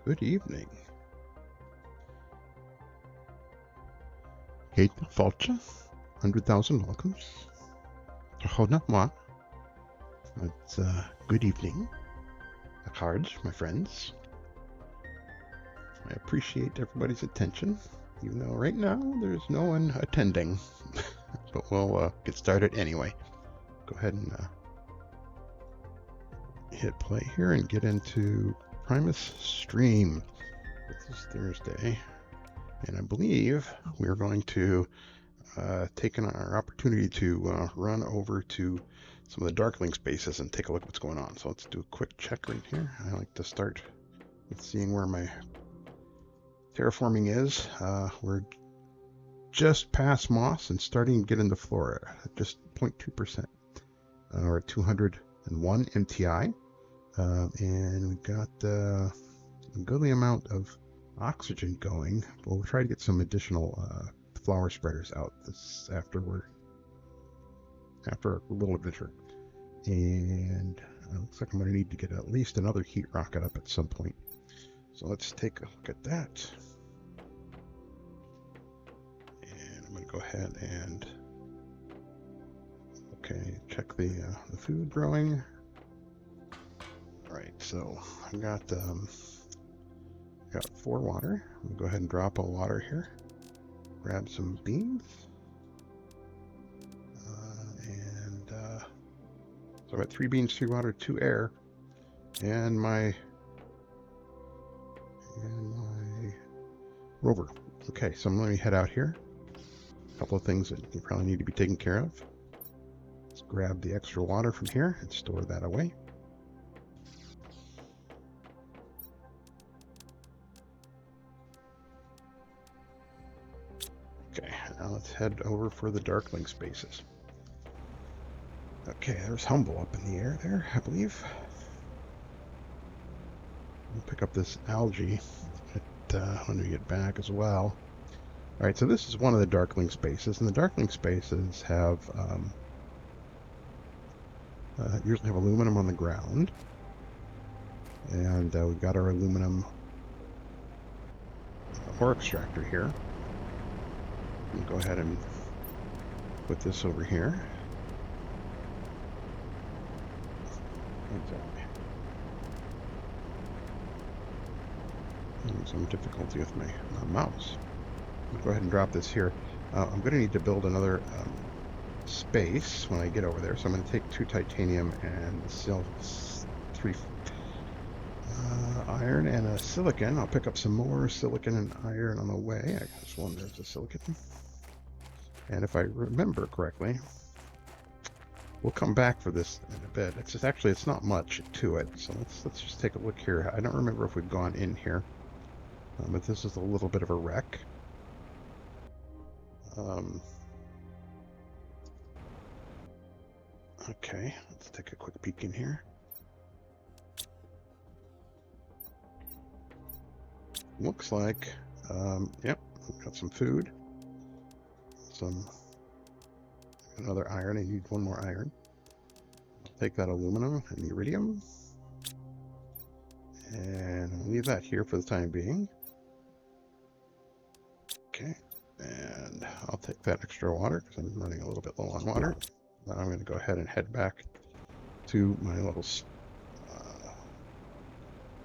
Good evening. Kate fáilte, 100,000 welcomes. Moi. It's good evening. Cards, my friends. I appreciate everybody's attention, even though right now there's no one attending. But we'll get started anyway. Go ahead and hit play here and get into Primus stream. This is Thursday, and I believe we're going to take our opportunity to run over to some of the Darkling spaces and take a look at what's going on. So let's do a quick check right here. I like to start with seeing where my terraforming is. We're just past moss and starting to get into flora at just 0.2%. We're at 201 MTI, and we've got a goodly amount of oxygen going. We'll try to get some additional flower spreaders out this after a little adventure. And it looks like I'm going to need to get at least another heat rocket up at some point. So let's take a look at that. And I'm going to go ahead and check the food growing. All right, so I got 4 water. I'm going to go ahead and drop a water here. Grab some beans. So I've got 3 beans, 3 water, 2 air, and my Rover. Okay, so I'm going to head out here. A couple of things that you probably need to be taken care of. Let's grab the extra water from here and store that away. Okay, now let's head over for the Darkling spaces. Okay, there's Humble up in the air there, I believe. We'll pick up this algae when we get back as well. All right, so this is one of the Darkling spaces, and the Darkling spaces have usually have aluminum on the ground, and we've got our aluminum ore extractor here. We'll go ahead and put this over here. Some difficulty with my mouse. I'll go ahead and drop this here. I'm going to need to build another space when I get over there, so I'm going to take 2 titanium and 3 iron and a silicon. I'll pick up some more silicon and iron on the way. I just wonder if there's a silicon. And if I remember correctly, we'll come back for this in a bit. It's not much to it, so let's just take a look here. I don't remember if we've gone in here, but this is a little bit of a wreck. Okay, let's take a quick peek in here. Looks like, yep, we've got some food, another iron. I need 1 more iron. I'll take that aluminum and iridium, and I'll leave that here for the time being. Okay, and I'll take that extra water because I'm running a little bit low on water. Now I'm going to go ahead and head back to my little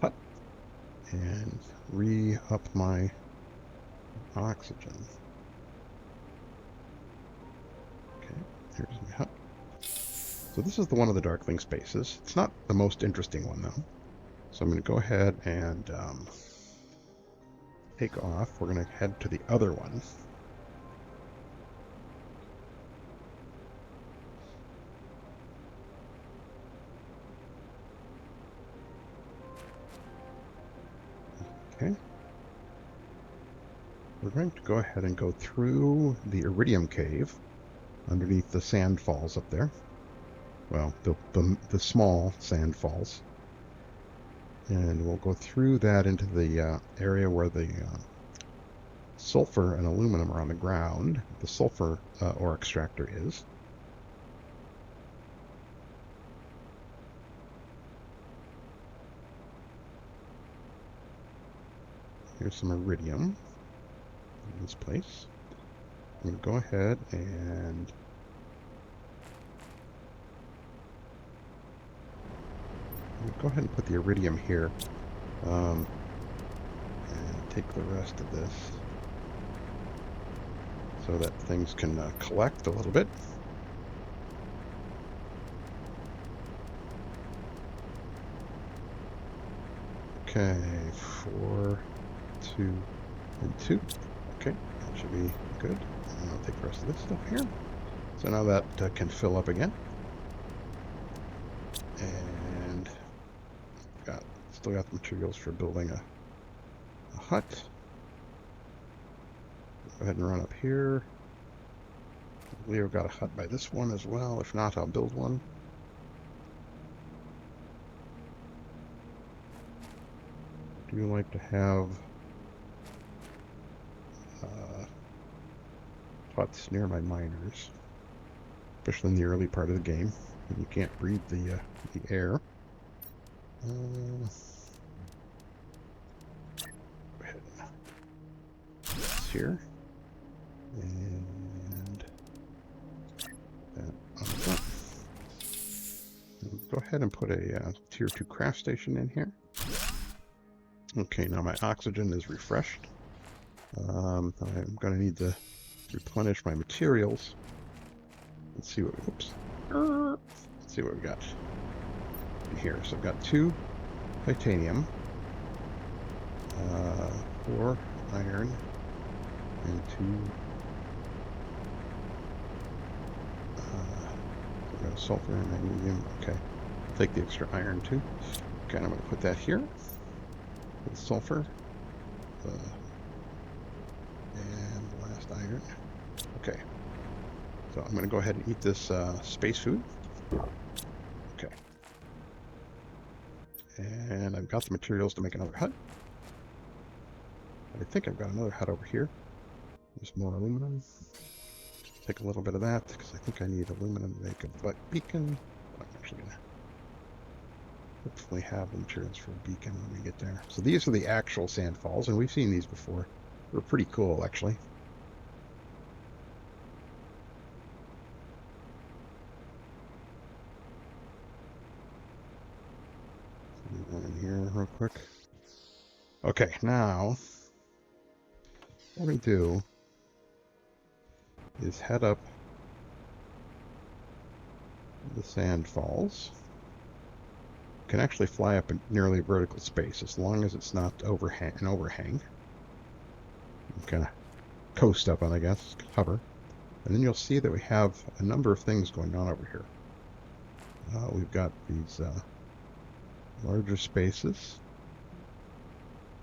hut and re-up my oxygen. Okay, here's my hut. So this is one of the Darkling spaces. It's not the most interesting one though. So I'm going to go ahead and take off. We're going to head to the other one. Okay. We're going to go ahead and go through the Iridium Cave underneath the sand falls up there. Well, the small sand falls. And we'll go through that into the area where the sulfur and aluminum are on the ground. The sulfur ore extractor is. Here's some iridium in this place. I'm going to go ahead and put the iridium here, and take the rest of this so that things can collect a little bit. Okay, 4, 2, and 2. Okay, that should be good. And I'll take the rest of this stuff here. So now that can fill up again. And still got the materials for building a hut. Go ahead and run up here. I believe I've got a hut by this one as well. If not, I'll build one. I do like to have huts near my miners, especially in the early part of the game when you can't breathe the air. Go ahead and put this here, and that on the front. And go ahead and put a tier 2 craft station in here. Okay, now my oxygen is refreshed. I'm going to need to replenish my materials. Let's see what let's see what we got in here. So I've got 2 titanium, 4 iron, and 2 I've got sulfur and magnesium. Okay, I'll take the extra iron too. Okay, I'm going to put that here. The sulfur, and the last iron. Okay, so I'm going to go ahead and eat this space food. Okay, and I've got the materials to make another hut. I think I've got another hut over here. There's more aluminum. Take a little bit of that because I think I need aluminum to make a beacon. I'm actually going to hopefully have the materials for a beacon when we get there. So these are the actual sand falls, and we've seen these before. They're pretty cool, actually. One in here real quick. Okay, now what we do is head up the sand falls. You can actually fly up in nearly vertical space as long as it's not an overhang. You kind of coast up on, I guess, hover. And then you'll see that we have a number of things going on over here. We've got these larger spaces.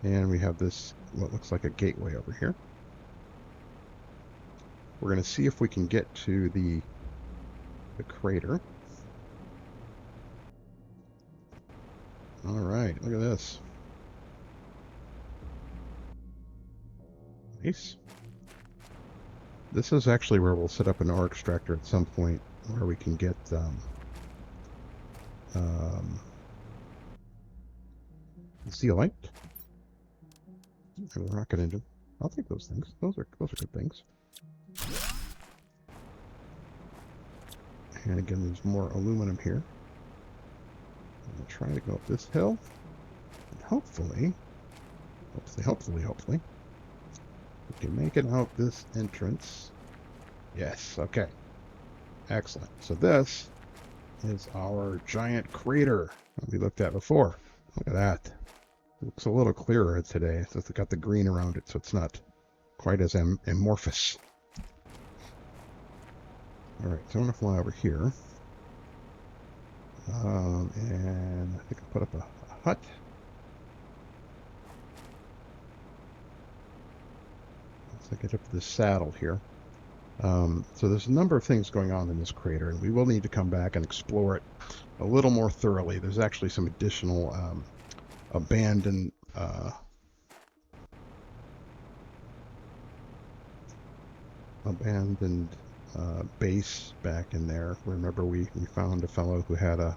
And we have this, what looks like a gateway over here. We're going to see if we can get to the crater. All right, look at this. Nice. This is actually where we'll set up an ore extractor at some point, where we can get zeolite or the rocket engine. I'll take those things. Those are good things. And again, there's more aluminum here. I'm going to try to go up this hill, and hopefully, we can make it out this entrance. Yes, okay. Excellent. So this is our giant crater that we looked at before. Look at that. It looks a little clearer today. It's got the green around it, so it's not quite as amorphous. Alright, so I'm going to fly over here. And I think I'll put up a hut. Let's get up to the saddle here. So there's a number of things going on in this crater, and we will need to come back and explore it a little more thoroughly. There's actually some additional abandoned base back in there. Remember, we found a fellow who had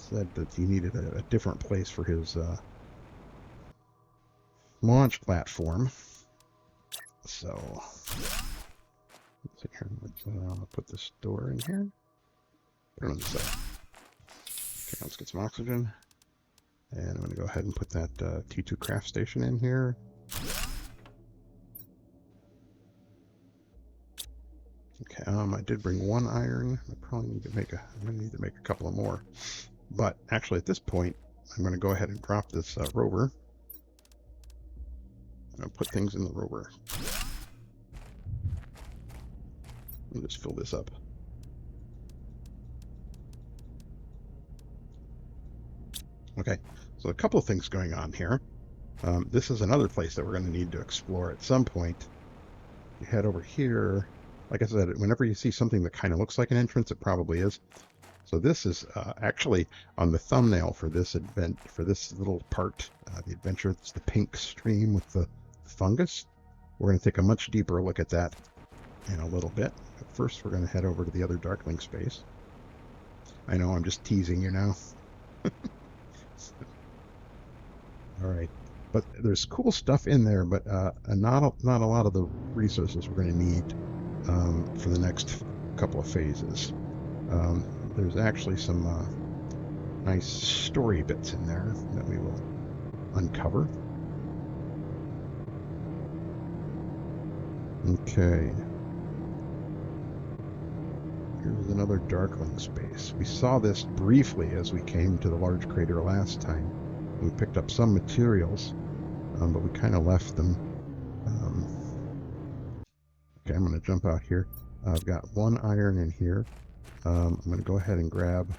said that he needed a different place for his launch platform. So, let's see here. I'll put this door in here. Put it on the side. Okay, let's get some oxygen. And I'm going to go ahead and put that T2 craft station in here. Okay, I did bring 1 iron. I probably need to make I'm going to need to make a couple of more. But actually, at this point, I'm going to go ahead and drop this rover. I'm going to put things in the rover. Let me just fill this up. Okay, so a couple of things going on here. This is another place that we're going to need to explore at some point. You head over here. Like I said, whenever you see something that kind of looks like an entrance, it probably is. So this is actually on the thumbnail for this little part, the adventure. It's the pink stream with the fungus. We're going to take a much deeper look at that in a little bit. But first, we're going to head over to the other Darkling space. I know I'm just teasing you now. All right, but there's cool stuff in there, but not a lot of the resources we're going to need for the next couple of phases. There's actually some nice story bits in there that we will uncover. Okay. Here's another Darkling space. We saw this briefly as we came to the large crater last time. We picked up some materials, but we kind of left them. Okay, I'm going to jump out here. I've got 1 iron in here. I'm going to go ahead and grab,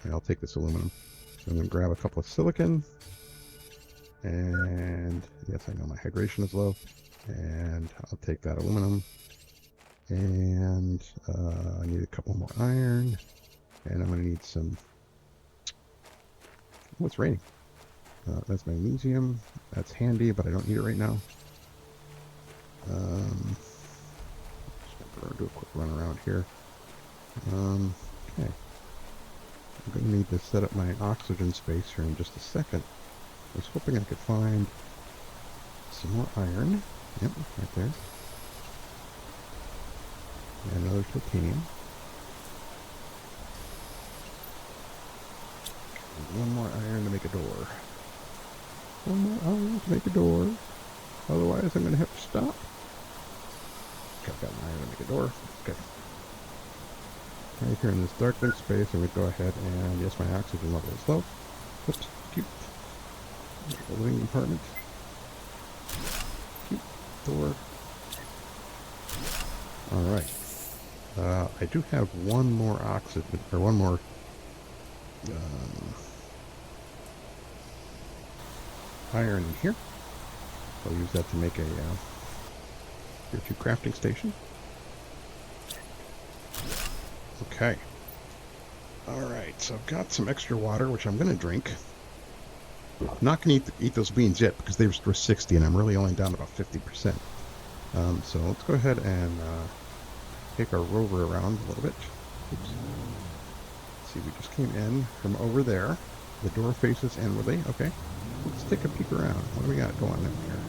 and I'll take this aluminum. So I'm going to grab a couple of silicon. And yes, I know my hydration is low. And I'll take that aluminum. And I need a couple more iron. And I'm going to need some... Oh, it's raining. That's magnesium. That's handy, but I don't need it right now. Just going to do a quick run around here. Okay. I'm going to need to set up my oxygen space here in just a second. I was hoping I could find some more iron. Yep, right there. And another titanium. And 1 more iron to make a door. 1 more iron to make a door. Otherwise, I'm going to have to stop. Okay, I've got an iron to make a door. Okay. Right here in this Darkling space, I'm going to go ahead and, yes, my oxygen level is low. Oops, cute. The living compartment. Cute. Door. Alright. I do have 1 more oxygen, or 1 more iron in here. I'll use that to make a tier 2 crafting station. Okay. Alright, so I've got some extra water, which I'm going to drink. I'm not going to eat those beans yet, because they were 60, and I'm really only down about 50%. So let's go ahead and take our rover around a little bit. Oops. Let's see, we just came in from over there. The door faces inwardly. Okay. Let's take a peek around. What do we got going on here?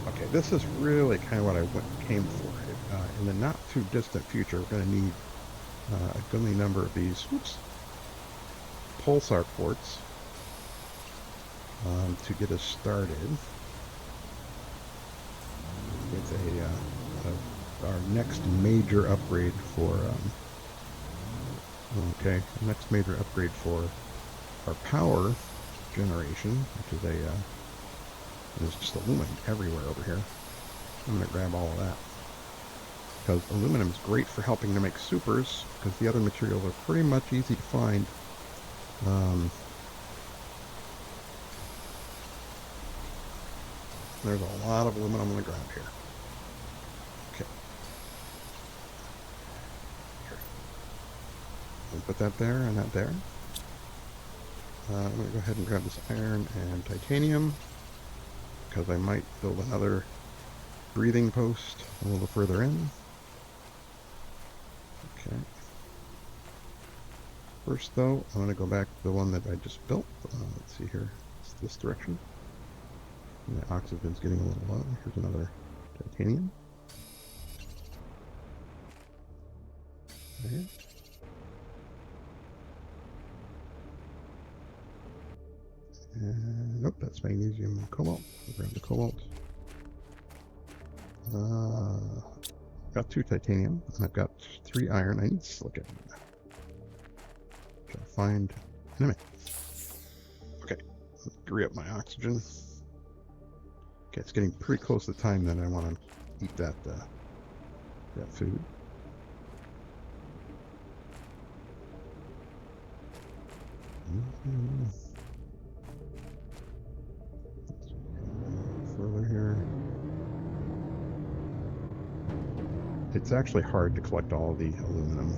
Okay, this is really kind of what I came for. In the not too distant future, we're going to need a goodly number of these pulsar ports to get us started with our next major upgrade for next major upgrade for our power generation, which is there's just aluminum everywhere over here. I'm going to grab all of that, because aluminum is great for helping to make supers, because the other materials are pretty much easy to find. There's a lot of aluminum on the ground here. Okay. Here. We'll put that there and that there. I'm going to go ahead and grab this iron and titanium, because I might build another breathing post a little further in. Okay. First, though, I'm going to go back to the one that I just built. Let's see here. It's this direction. The oxygen's getting a little low. Here's another titanium. There. And nope, that's magnesium and cobalt. I'll grab the cobalt. Got 2 titanium, and I've got 3 iron. I need silicon, which I'll find in a minute. Okay, agree up my oxygen. Okay, it's getting pretty close to the time that I want to eat that food. Further here. It's actually hard to collect all the aluminum.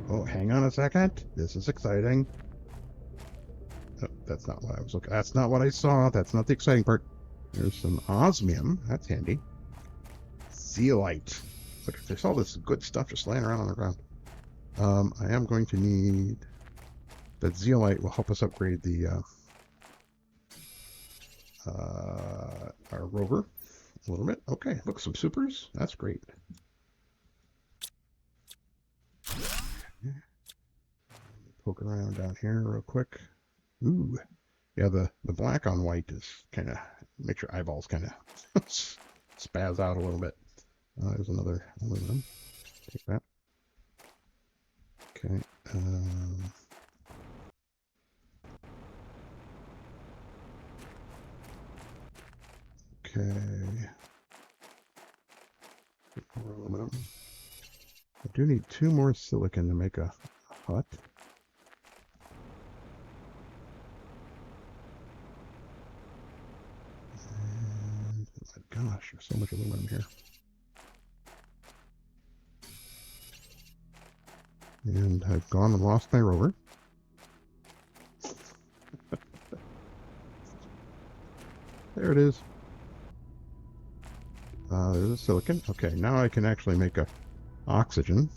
Oh, hang on a second. This is exciting. Oh, that's not what I was looking. That's not what I saw. That's not the exciting part. There's some osmium. That's handy. Zeolite. Look, there's all this good stuff just laying around on the ground. I am going to need that zeolite will help us upgrade the our rover a little bit. Okay, look, some supers. That's great. Poke around down here real quick. Ooh, yeah, the black on white is kind of makes your eyeballs kind of spaz out a little bit. There's another aluminum. Take that. Okay. Okay. More aluminum. I do need 2 more silicon to make a hut. And, oh my gosh, there's so much aluminum here. And I've gone and lost my rover. There it is. There's a silicon. Okay, now I can actually make a oxygen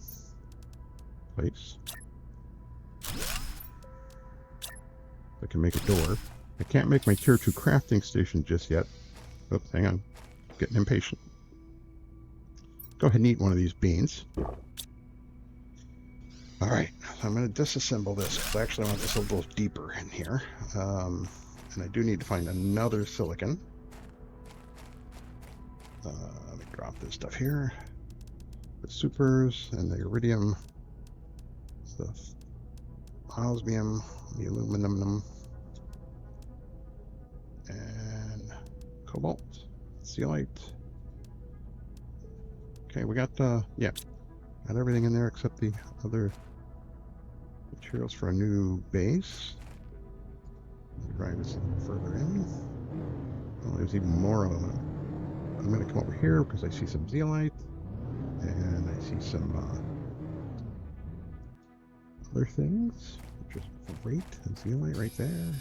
place. I can make a door. I can't make my tier 2 crafting station just yet. Oops, hang on. Getting impatient. Go ahead and eat one of these beans. Alright, so I'm going to disassemble this because I actually want this a little deeper in here. And I do need to find another silicon. Let me drop this stuff here. The supers and the iridium, the osmium, the aluminum, and cobalt, zeolite. Okay, we got yeah, got everything in there except the other materials for a new base. Drive this a little further in. Oh, there's even more aluminum. I'm going to come over here because I see some zeolite, and I see some other things, which is great. And zeolite right there.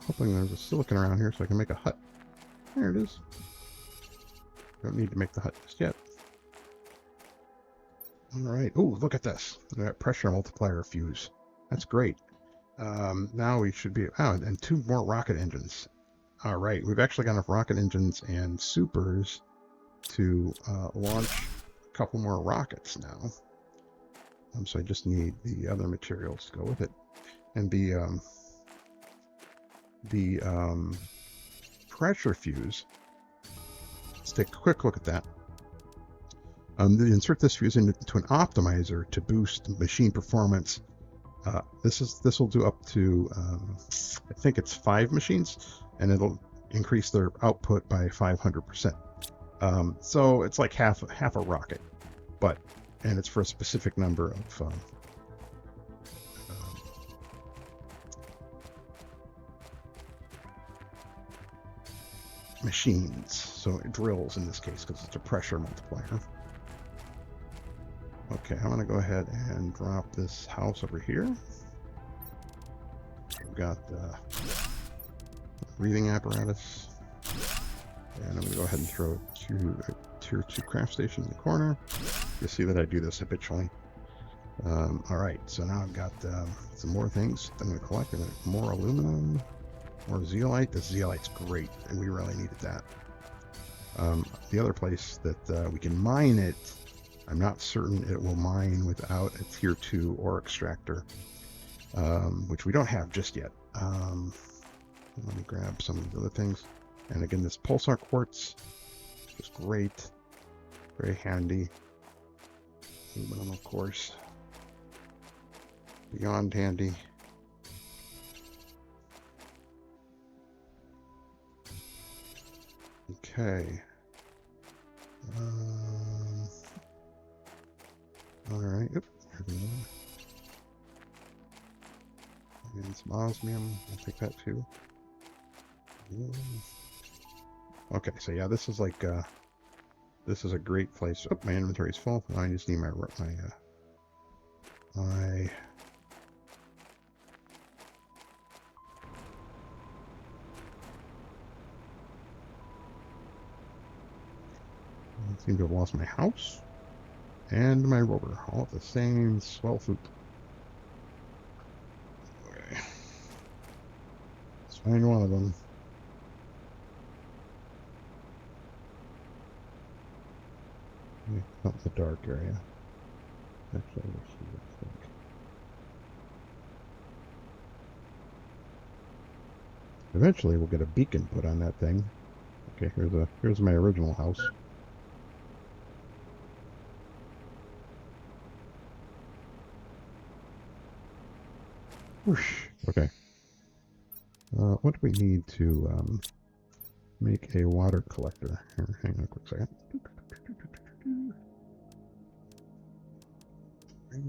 Hoping there's a silicon around here so I can make a hut. There it is. Don't need to make the hut just yet. Alright. Oh, look at this. That pressure multiplier fuse. That's great. Now we should be... Oh, and 2 more rocket engines. Alright, we've actually got enough rocket engines and supers to launch a couple more rockets now. So I just need the other materials to go with it. And the pressure fuse, let's take a quick look at that. Insert this fuse into an optimizer to boost machine performance. This will do up to I think it's 5 machines, and it'll increase their output by 500%. So it's like half a rocket, and it's for a specific number of machines. So it drills in this case because it's a pressure multiplier. Okay, I'm going to go ahead and drop this house over here. We've got the breathing apparatus. And I'm going to go ahead and throw a tier 2 craft station in the corner. You'll see that I do this habitually. All right, so now I've got some more things I'm going to collect. More aluminum, more zeolite. The zeolite's great, and we really needed that. The other place that we can mine it, I'm not certain it will mine without a tier 2 ore extractor, which we don't have just yet. Let me grab some of the other things. And again, this pulsar quartz is great, very handy. Aluminum, of course, beyond handy. Okay. All right. Oop, here's another one. And some osmium. I'll take that too. Okay, so yeah, this is like this is a great place. Oh, my inventory is full. I just need my I seem to have lost my house and my rover all at the same swell swoop. Okay. Let's find one of them. Not the dark area. Actually, over here, I think. Eventually, we'll get a beacon put on that thing. Okay, here's my original house. Whoosh. Okay. What do we need to make a water collector? Here, hang on a quick second.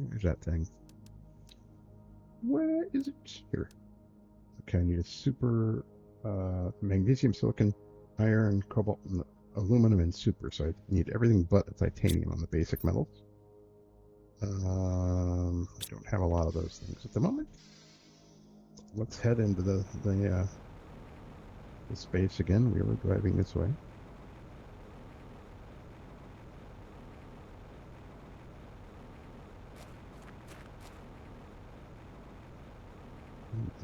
Where's that thing? Where is it? Here. Okay, I need a super magnesium, silicon, iron, cobalt, and aluminum, and super. So I need everything but titanium on the basic metals. I don't have a lot of those things at the moment. Let's head into the space again. We were driving this way.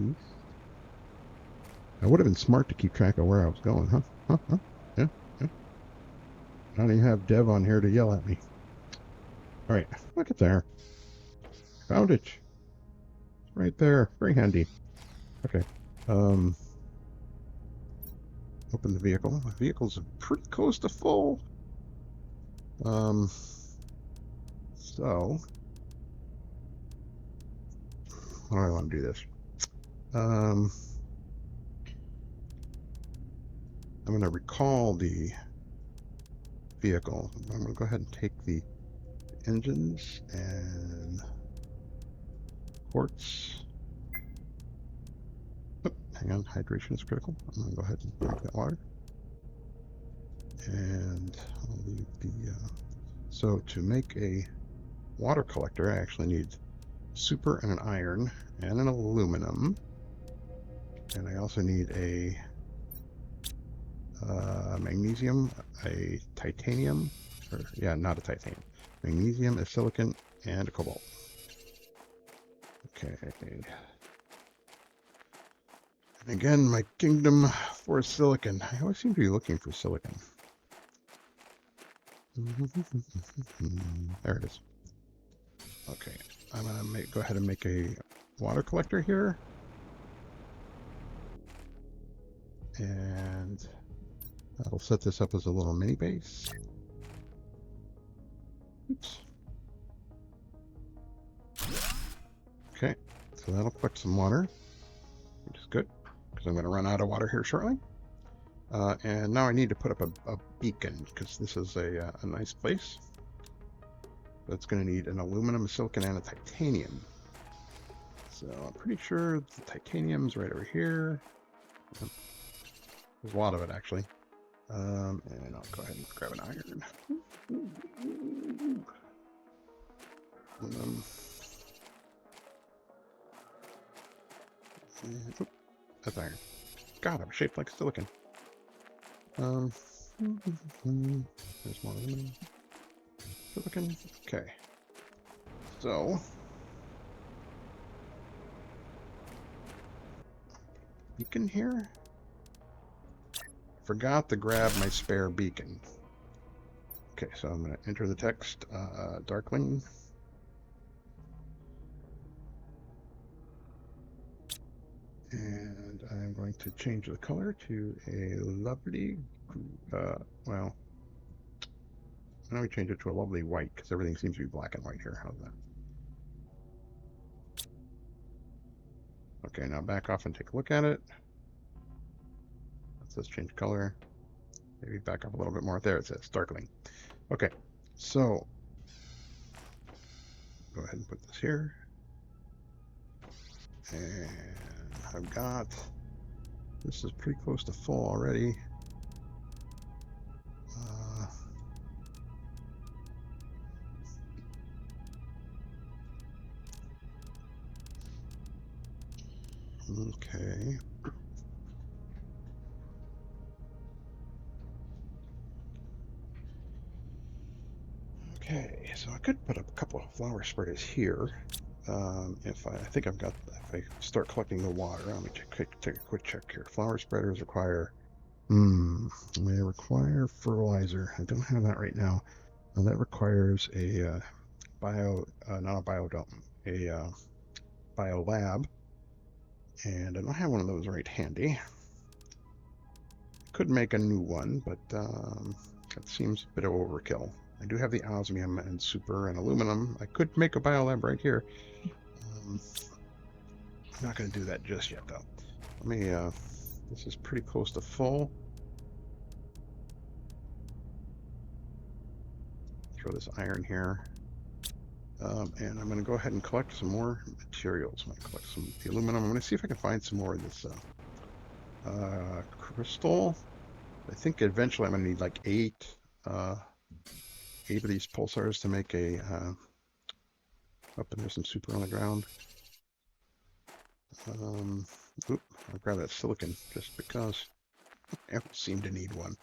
East. I would have been smart to keep track of where I was going, huh? Yeah. I don't even have Dev on here to yell at me. All right, look at there. Found it. It's right there. Very handy. Okay. Open the vehicle. The vehicle's pretty close to full. So how do I want to do this? I'm going to recall the vehicle. I'm going to go ahead and take the engines and quartz. Oh, hang on, hydration is critical. I'm going to go ahead and drink that water. And I'll leave the... so to make a water collector, I actually need super and an iron and an aluminum. And I also need a magnesium, a titanium, or yeah, not a titanium. Magnesium, a silicon, and a cobalt. Okay. And again, my kingdom for silicon. I always seem to be looking for silicon. There it is. Okay, I'm gonna go ahead and make a water collector here. And I'll set this up as a little mini base. Oops. Okay, so that'll collect some water, which is good, because I'm going to run out of water here shortly. And now I need to put up a beacon, because this is a nice place. So it's going to need an aluminum, a silicon, and a titanium. So I'm pretty sure the titanium's right over here. There's a lot of it, actually. And I'll go ahead and grab an iron. And, that's iron. God, I'm shaped like silicon. There's more aluminum. Silicon. Okay. So, beacon here? Forgot to grab my spare beacon. Okay, so I'm going to enter the text, Darkling. And I'm going to change the color to a lovely, well, why don't we change it to a lovely white, because everything seems to be black and white here. How's that? Okay, now back off and take a look at it. Let's change color. Maybe back up a little bit more. There it says Darkling. Okay, so go ahead and put this here. And I've got, this is pretty close to full already. Okay. Okay, so I could put up a couple of flower spreaders here. If I start collecting the water, let me take a quick check here. Flower spreaders require, they require fertilizer. I don't have that right now. That requires a not a biodome, a bio lab, and I don't have one of those right handy. Could make a new one, but that seems a bit of overkill. I do have the osmium and super and aluminum. I could make a biolab right here. I'm not going to do that just yet, though. Let me, this is pretty close to full. Throw this iron here. And I'm going to go ahead and collect some more materials. I'm going to collect some of the aluminum. I'm going to see if I can find some more of this crystal. I think eventually I'm going to need like 8 of these pulsars to make a up, and there's some super on the ground. Oop, I'll grab that silicon just because I don't seem to need one.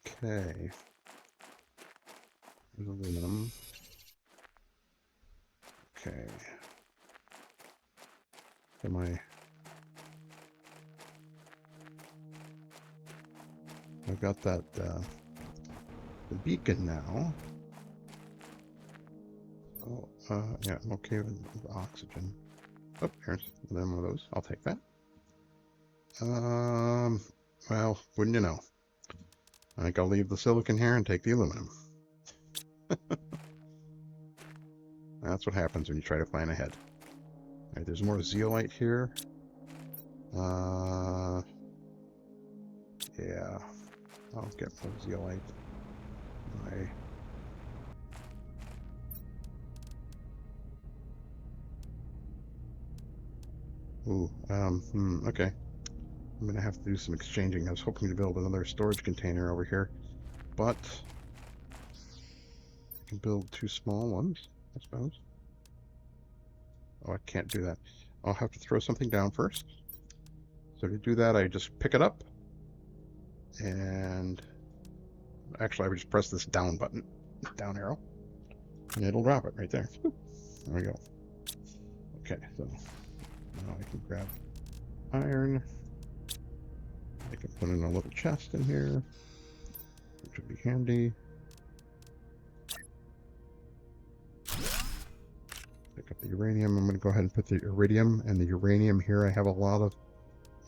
Okay. There's aluminum. Okay. I've got that the beacon now. Oh, yeah, I'm okay with oxygen. Oh, here's one of those. I'll take that. Well, wouldn't you know? I think I'll leave the silicon here and take the aluminum. That's what happens when you try to plan ahead. All right, there's more zeolite here. Yeah, I'll get more zeolite. Okay. I'm gonna have to do some exchanging. I was hoping to build another storage container over here, but I can build 2 small ones, I suppose. Oh, I can't do that. I'll have to throw something down first. So to do that, I just pick it up, and actually I would just press this down button, down arrow, and it'll drop it right there. There we go. Okay, so now I can grab iron. I can put in a little chest in here, which would be handy. Pick up the uranium. I'm going to go ahead and put the iridium and the uranium here. I have a lot of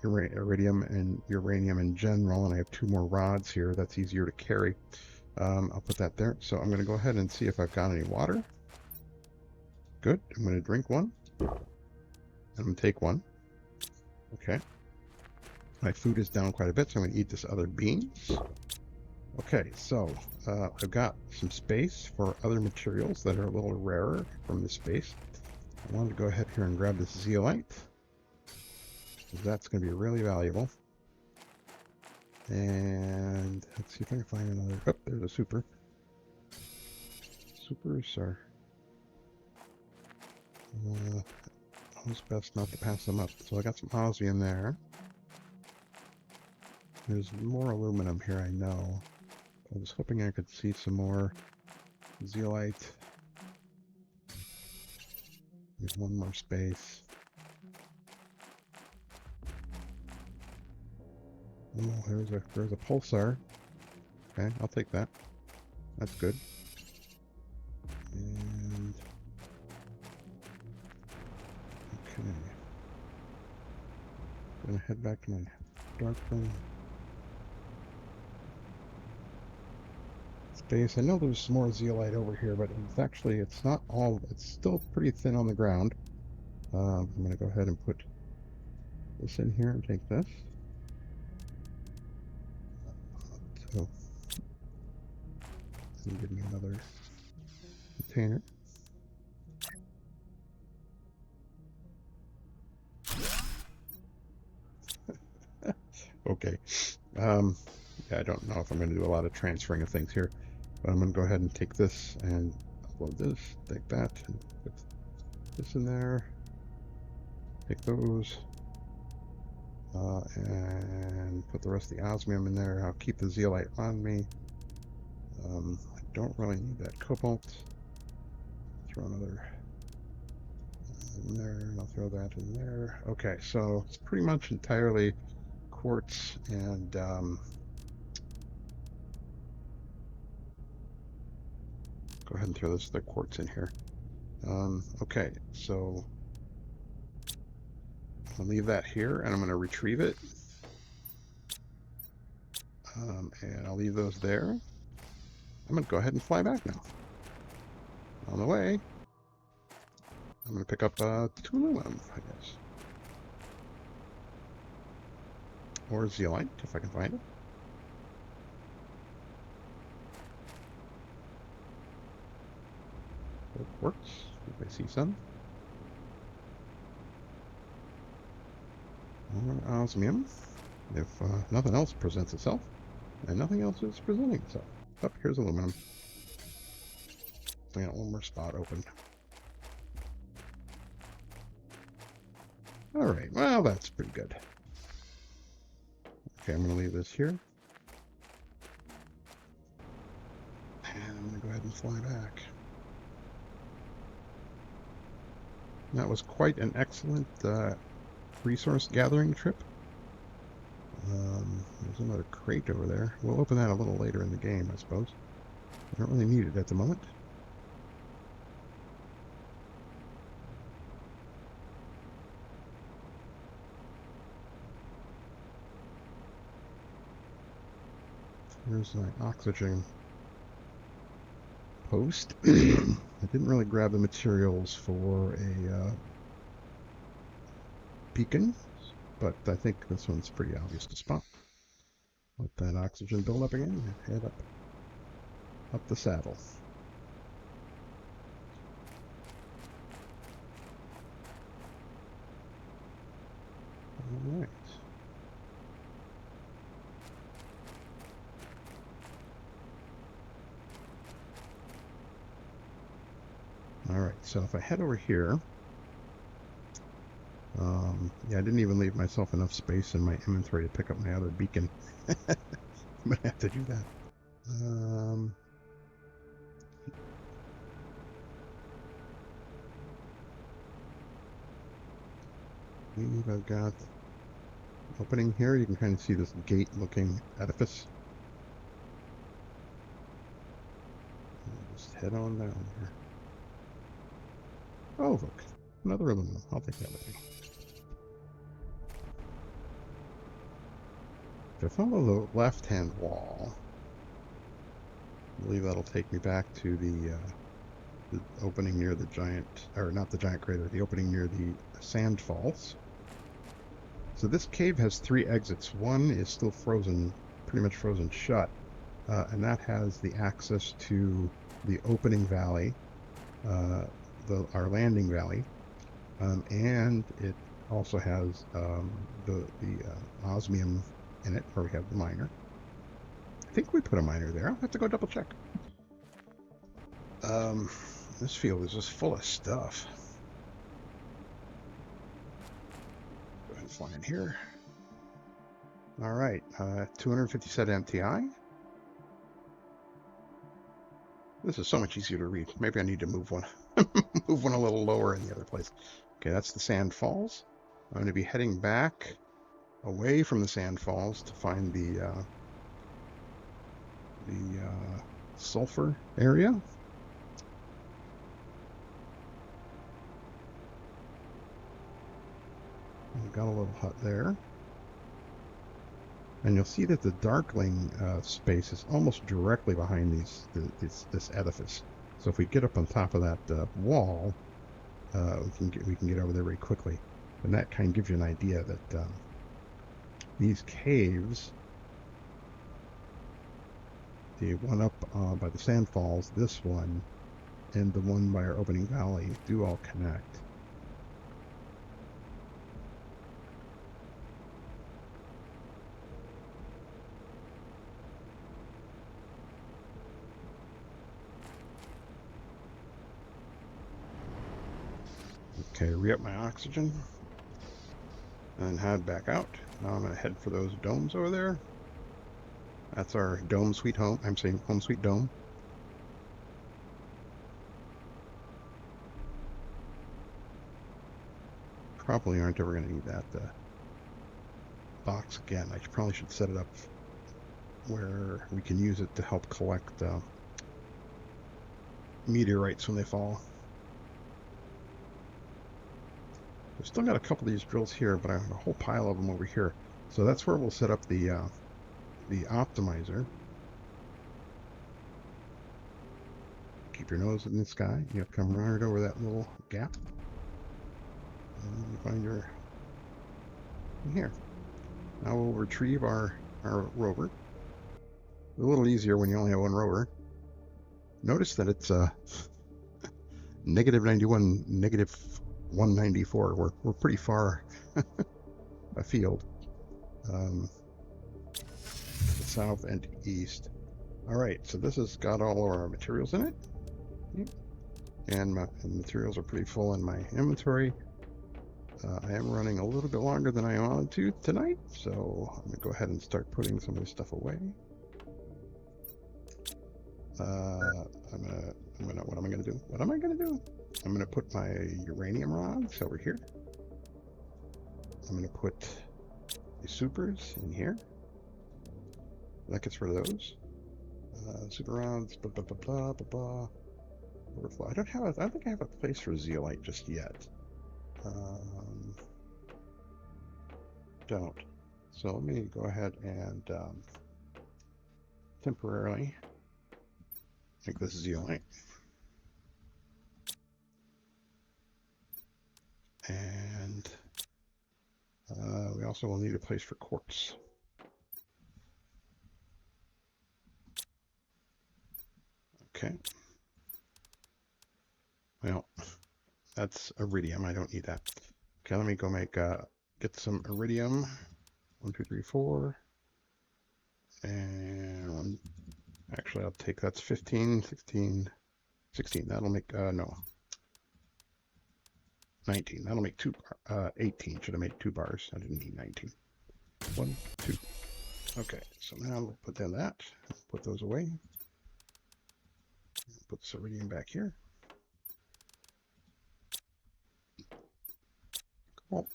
iridium and uranium in general, and I have 2 more rods here. That's easier to carry. I'll put that there. So I'm going to go ahead and see if I've got any water. Good. I'm going to drink one. I'm going to take one. Okay. My food is down quite a bit, so I'm going to eat this other beans. Okay, so I've got some space for other materials that are a little rarer from this space. I wanted to go ahead here and grab this zeolite, because that's going to be really valuable. And let's see if I can find another. Oh, there's a super. Supers are always best not to pass them up. So I got some osmium there. There's more aluminum here, I know. I was hoping I could see some more zeolite. There's one more space. Oh, there's a pulsar. Okay, I'll take that. That's good. And okay, I'm gonna head back to my Darkling space. I know there's some more zeolite over here, but it's not all. It's still pretty thin on the ground. I'm gonna go ahead and put this in here and take this. So, and give me another container. Okay. Yeah, I don't know if I'm going to do a lot of transferring of things here, but I'm going to go ahead and take this and upload this, take that, and put this in there, take those, and put the rest of the osmium in there. I'll keep the zeolite on me. I don't really need that cobalt. Throw another in there, and I'll throw that in there. Okay, so it's pretty much entirely quartz and go ahead and throw this other quartz in here. Okay, so I'll leave that here and I'm going to retrieve it. And I'll leave those there. I'm going to go ahead and fly back now. On the way, I'm going to pick up 2 aluminum, I guess. Or zeolite, if I can find it. Or quartz, if I see some. Or osmium, if nothing else presents itself. And nothing else is presenting itself. Oh, here's aluminum. I got one more spot open. Alright, well, that's pretty good. Okay, I'm going to leave this here. And I'm going to go ahead and fly back. That was quite an excellent resource gathering trip. There's another crate over there. We'll open that a little later in the game, I suppose. I don't really need it at the moment. Here's my oxygen post. I didn't really grab the materials for a beacon, but I think this one's pretty obvious to spot. Let that oxygen build up again and head up the saddle. All right. All right, so if I head over here, yeah, I didn't even leave myself enough space in my inventory to pick up my other beacon. I'm gonna have to do that. I've got opening here. You can kind of see this gate-looking edifice. Just head on down here. Oh, look, another aluminum. I'll take that with me. If I follow the left-hand wall, I believe that'll take me back to the opening near the giant, or not the giant crater, the opening near the sand falls. So this cave has 3 exits. One is still frozen, pretty much frozen shut, and that has the access to the opening valley, our landing valley, and it also has the osmium in it, where we have the miner. I think we put a miner there. I'll have to go double check. This field is just full of stuff. Go ahead and fly in here. All right, 250 set MTI. This is so much easier to read. Maybe I need to move one, move one a little lower in the other place. Okay, that's the Sand Falls. I'm going to be heading back away from the Sand Falls to find the sulfur area. We've got a little hut there. And you'll see that the Darkling space is almost directly behind this edifice. So if we get up on top of that wall, we can get over there very quickly. And that kind of gives you an idea that these caves, the one up by the Sand Falls, this one, and the one by our opening valley, do all connect. Okay, re-up my oxygen and head back out. Now I'm going to head for those domes over there. That's our dome sweet home. I'm saying home sweet dome. Probably aren't ever going to need that box again. I probably should set it up where we can use it to help collect meteorites when they fall. I've still got a couple of these drills here, but I have a whole pile of them over here. So that's where we'll set up the optimizer. Keep your nose in the sky. You have to come right over that little gap. And you find your here. Now we'll retrieve our rover. A little easier when you only have one rover. Notice that it's negative 91, negative 194. We're pretty far afield, south and east. All right, so this has got all of our materials in it, and my materials are pretty full in my inventory. I am running a little bit longer than I wanted to tonight, so I'm gonna go ahead and start putting some of this stuff away. What am I gonna do? I'm gonna put my uranium rods over here. I'm gonna put the supers in here. That gets rid of those. Super rods, blah blah blah blah blah blah. Overflow. I don't think I have a place for zeolite just yet. Don't. So let me go ahead and temporarily make this zeolite. And we also will need a place for quartz. Okay. Well, that's iridium. I don't need that. Okay, let me go make get some iridium. 1, 2, 3, 4. And actually I'll take that's 15, 16, 16. That'll make no. 19. That'll make 18. Should have made 2 bars. I didn't need 19. 1, 2. Okay, so now we'll put down that. Put those away. Put this iridium back here. Cool.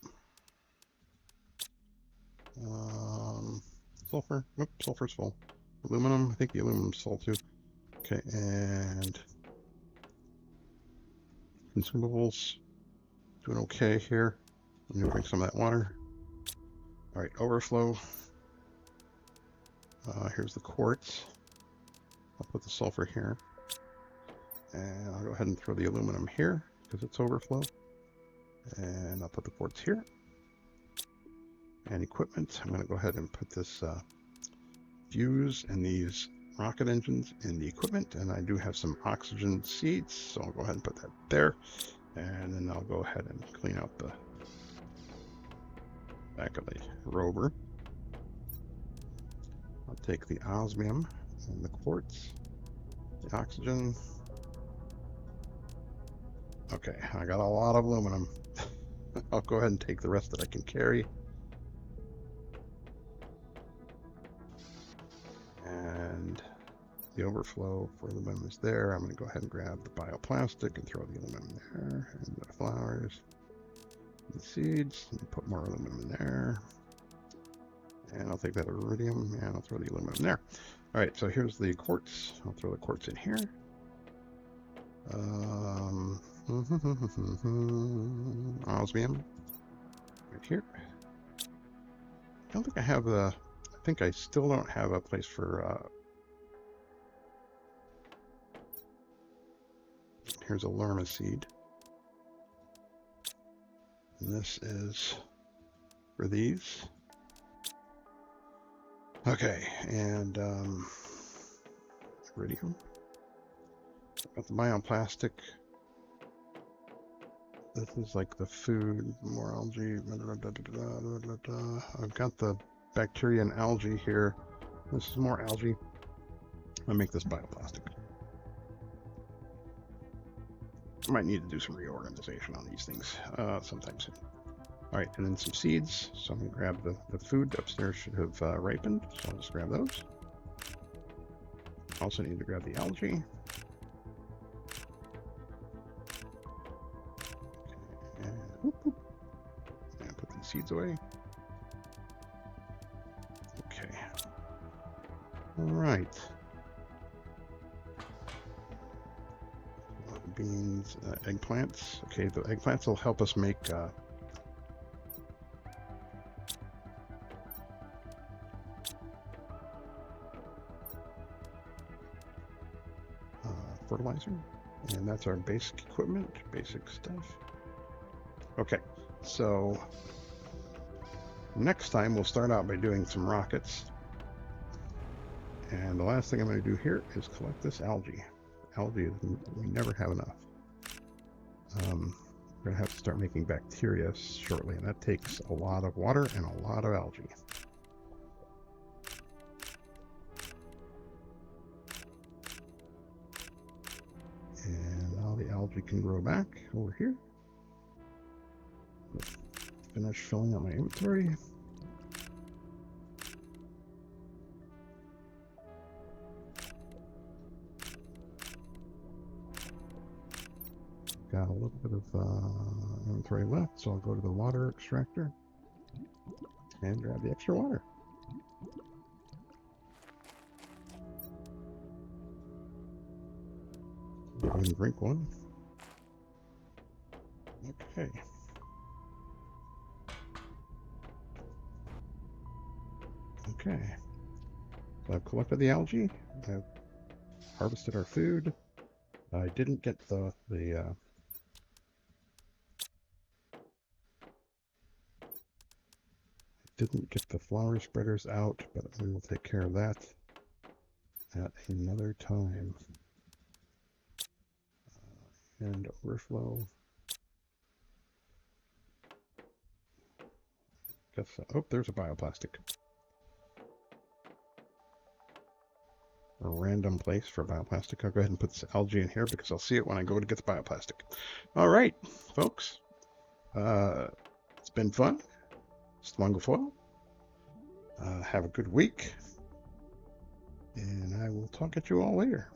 Sulfur. Nope, sulfur's full. Aluminum. I think the aluminum's full too. Okay, and consumables. Doing okay here. I'm gonna drink some of that water. All right, overflow. Here's the quartz. I'll put the sulfur here. And I'll go ahead and throw the aluminum here because it's overflow. And I'll put the quartz here. And equipment. I'm going to go ahead and put this fuse and these rocket engines in the equipment. And I do have some oxygen seeds, so I'll go ahead and put that there. And then I'll go ahead and clean out the back of the rover. I'll take the osmium and the quartz, the oxygen. Okay, I got a lot of aluminum. I'll go ahead and take the rest that I can carry. And the overflow for aluminum is there. I'm going to go ahead and grab the bioplastic and throw the aluminum there, and the flowers, the seeds, and put more aluminum in there. And I'll take that iridium and I'll throw the aluminum there. All right, so here's the quartz. I'll throw the quartz in here. Osmium right here. I don't think I have I think I still don't have a place for, here's a lerma seed. And this is for these. Okay, and iridium. Got the bioplastic. This is like the food, more algae. I've got the bacteria and algae here. This is more algae. I'll make this bioplastic. I might need to do some reorganization on these things sometime soon. All right, and then some seeds. So I'm going to grab the food upstairs should have ripened. So I'll just grab those. Also need to grab the algae. And put these seeds away. Okay. All right. Beans, eggplants. Okay, the eggplants will help us make fertilizer, and that's our basic equipment, basic stuff. Okay, so next time we'll start out by doing some rockets, and the last thing I'm going to do here is collect this algae. Algae, we never have enough. We're going to have to start making bacteria shortly, and that takes a lot of water and a lot of algae. And now the algae can grow back over here. Let's finish filling out my inventory. Got a little bit of inventory left, so I'll go to the water extractor and grab the extra water. And drink one. Okay. Okay. So I've collected the algae. I've harvested our food. I didn't get the flower spreaders out, but we will take care of that at another time. And overflow. Guess oh, there's a bioplastic. A random place for bioplastic. I'll go ahead and put this algae in here because I'll see it when I go to get the bioplastic. All right, folks. It's been fun. Slungafoil. Have a good week. And I will talk at you all later.